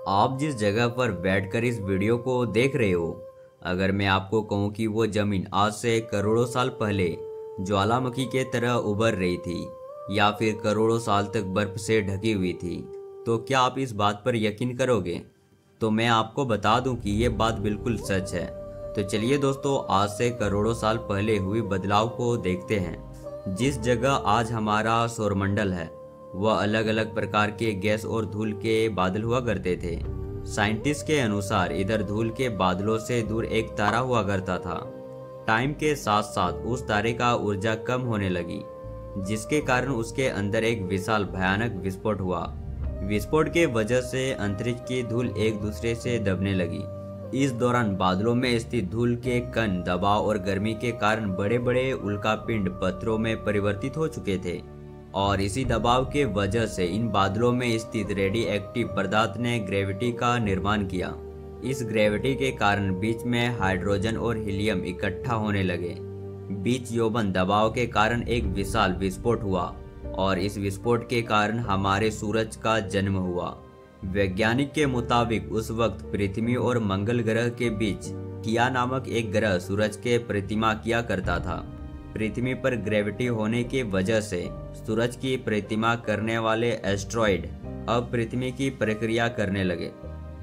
आप जिस जगह पर बैठकर इस वीडियो को देख रहे हो, अगर मैं आपको कहूँ कि वो जमीन आज से करोड़ों साल पहले ज्वालामुखी के तरह उभर रही थी या फिर करोड़ों साल तक बर्फ से ढकी हुई थी, तो क्या आप इस बात पर यकीन करोगे? तो मैं आपको बता दूं कि ये बात बिल्कुल सच है। तो चलिए दोस्तों, आज से करोड़ों साल पहले हुई बदलाव को देखते हैं। जिस जगह आज हमारा सौरमंडल है, वह अलग अलग प्रकार के गैस और धूल के बादल हुआ करते थे। साइंटिस्ट के अनुसार इधर धूल के बादलों से दूर एक तारा हुआ करता था। टाइम के साथ साथ उस तारे का ऊर्जा कम होने लगी, जिसके कारण उसके अंदर एक विशाल भयानक विस्फोट हुआ। विस्फोट के वजह से अंतरिक्ष की धूल एक दूसरे से दबने लगी। इस दौरान बादलों में स्थित धूल के कण दबाव और गर्मी के कारण बड़े बड़े उल्कापिंड पत्थरों में परिवर्तित हो चुके थे, और इसी दबाव के वजह से इन बादलों में स्थित रेडियोएक्टिव पदार्थ ने ग्रेविटी का निर्माण किया। इस ग्रेविटी के कारण बीच में हाइड्रोजन और हीलियम इकट्ठा होने लगे। बीच यौवन दबाव के कारण एक विशाल विस्फोट हुआ, और इस विस्फोट के कारण हमारे सूरज का जन्म हुआ। वैज्ञानिक के मुताबिक उस वक्त पृथ्वी और मंगल ग्रह के बीच किया नामक एक ग्रह सूरज के प्रतिमा किया करता था। पृथ्वी पर ग्रेविटी होने की वजह से सूरज की प्रतिमा करने वाले एस्ट्रॉइड अब पृथ्वी की प्रक्रिया करने लगे,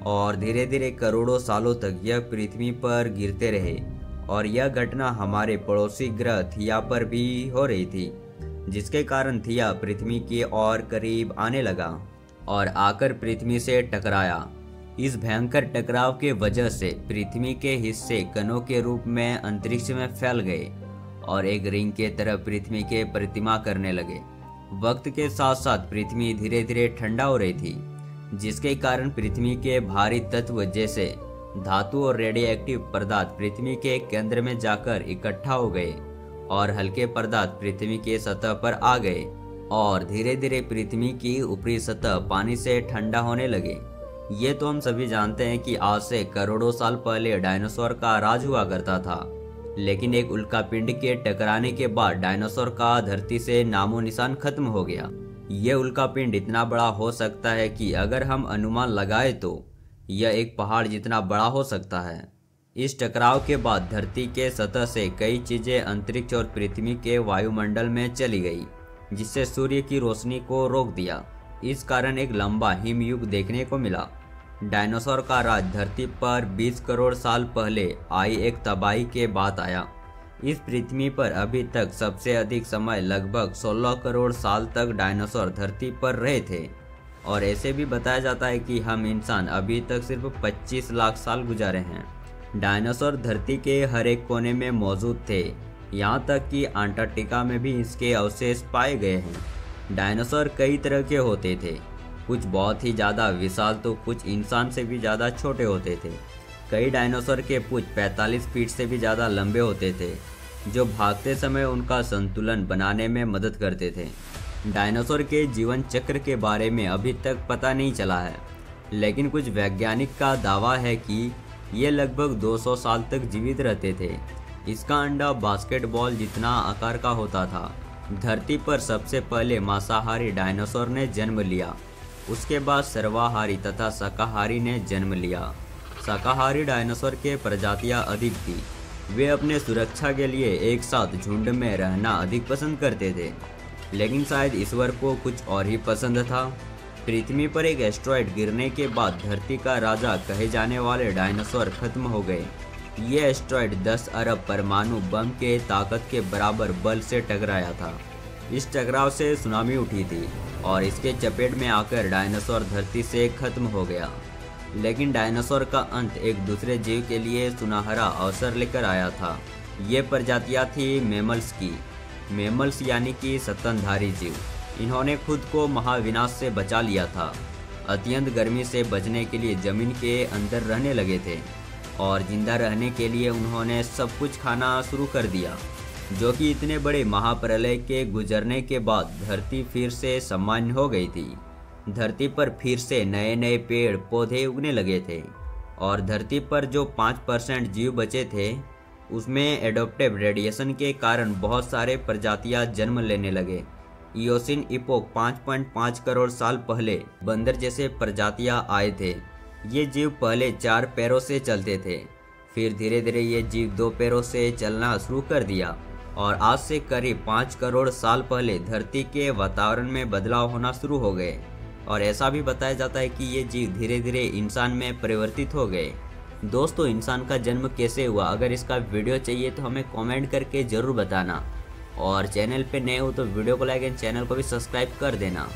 और धीरे धीरे करोड़ों सालों तक यह पृथ्वी पर गिरते रहे। और यह घटना हमारे पड़ोसी ग्रह थिया पर भी हो रही थी, जिसके कारण थिया पृथ्वी की और करीब आने लगा और आकर पृथ्वी से टकराया। इस भयंकर टकराव के वजह से पृथ्वी के हिस्से कणों के रूप में अंतरिक्ष में फैल गए और एक रिंग के तरह पृथ्वी के प्रतिमा करने लगे। वक्त के साथ साथ पृथ्वी धीरे धीरे ठंडा हो रही थी, जिसके कारण पृथ्वी के भारी तत्व जैसे धातु और रेडियोएक्टिव पदार्थ पृथ्वी के केंद्र में जाकर इकट्ठा हो गए, और हल्के पदार्थ पृथ्वी के सतह पर आ गए, और धीरे धीरे पृथ्वी की ऊपरी सतह पानी से ठंडा होने लगे। ये तो हम सभी जानते हैं कि आज से करोड़ों साल पहले डायनासोर का राज हुआ करता था, लेकिन एक उल्कापिंड के टकराने के बाद डायनासोर का धरती से नामो निशान खत्म हो गया। यह उल्कापिंड इतना बड़ा हो सकता है कि अगर हम अनुमान लगाए तो यह एक पहाड़ जितना बड़ा हो सकता है। इस टकराव के बाद धरती के सतह से कई चीजें अंतरिक्ष और पृथ्वी के वायुमंडल में चली गई, जिससे सूर्य की रोशनी को रोक दिया। इस कारण एक लंबा हिमयुग देखने को मिला। डायनासोर का राज धरती पर 20 करोड़ साल पहले आई एक तबाही के बाद आया। इस पृथ्वी पर अभी तक सबसे अधिक समय लगभग 16 करोड़ साल तक डायनासोर धरती पर रहे थे, और ऐसे भी बताया जाता है कि हम इंसान अभी तक सिर्फ 25 लाख साल गुजारे हैं। डायनासोर धरती के हर एक कोने में मौजूद थे, यहाँ तक कि अंटार्कटिका में भी इसके अवशेष पाए गए हैं। डायनासोर कई तरह के होते थे, कुछ बहुत ही ज़्यादा विशाल तो कुछ इंसान से भी ज़्यादा छोटे होते थे। कई डायनासोर के पूंछ 45 फीट से भी ज़्यादा लंबे होते थे, जो भागते समय उनका संतुलन बनाने में मदद करते थे। डायनासोर के जीवन चक्र के बारे में अभी तक पता नहीं चला है, लेकिन कुछ वैज्ञानिक का दावा है कि ये लगभग 200 साल तक जीवित रहते थे। इसका अंडा बास्केटबॉल जितना आकार का होता था। धरती पर सबसे पहले मांसाहारी डायनासोर ने जन्म लिया, उसके बाद सर्वाहारी तथा शाकाहारी ने जन्म लिया। शाकाहारी डायनासोर के प्रजातियां अधिक थी। वे अपने सुरक्षा के लिए एक साथ झुंड में रहना अधिक पसंद करते थे, लेकिन शायद ईश्वर को कुछ और ही पसंद था। पृथ्वी पर एक एस्ट्रॉइड गिरने के बाद धरती का राजा कहे जाने वाले डायनासोर खत्म हो गए। ये एस्ट्रॉइड 10 अरब परमाणु बम के ताकत के बराबर बल से टकराया था। इस टकराव से सुनामी उठी थी, और इसके चपेट में आकर डायनासोर धरती से खत्म हो गया। लेकिन डायनासोर का अंत एक दूसरे जीव के लिए सुनहरा अवसर लेकर आया था। ये प्रजातियां थी मैमल्स की। मैमल्स यानी कि स्तनधारी जीव। इन्होंने खुद को महाविनाश से बचा लिया था। अत्यंत गर्मी से बचने के लिए जमीन के अंदर रहने लगे थे, और जिंदा रहने के लिए उन्होंने सब कुछ खाना शुरू कर दिया, जो कि इतने बड़े महाप्रलय के गुजरने के बाद धरती फिर से सामान्य हो गई थी। धरती पर फिर से नए नए पेड़ पौधे उगने लगे थे, और धरती पर जो 5% जीव बचे थे, उसमें एडोप्टिव रेडिएशन के कारण बहुत सारे प्रजातियां जन्म लेने लगे। इयोसिन इपोक 5.5 करोड़ साल पहले बंदर जैसे प्रजातियां आए थे। ये जीव पहले 4 पैरों से चलते थे, फिर धीरे धीरे ये जीव 2 पैरों से चलना शुरू कर दिया और आज से करीब 5 करोड़ साल पहले धरती के वातावरण में बदलाव होना शुरू हो गए। और ऐसा भी बताया जाता है कि ये जीव धीरे धीरे इंसान में परिवर्तित हो गए। दोस्तों, इंसान का जन्म कैसे हुआ, अगर इसका वीडियो चाहिए तो हमें कमेंट करके ज़रूर बताना। और चैनल पे नए हो तो वीडियो को लाइक एंड चैनल को भी सब्सक्राइब कर देना।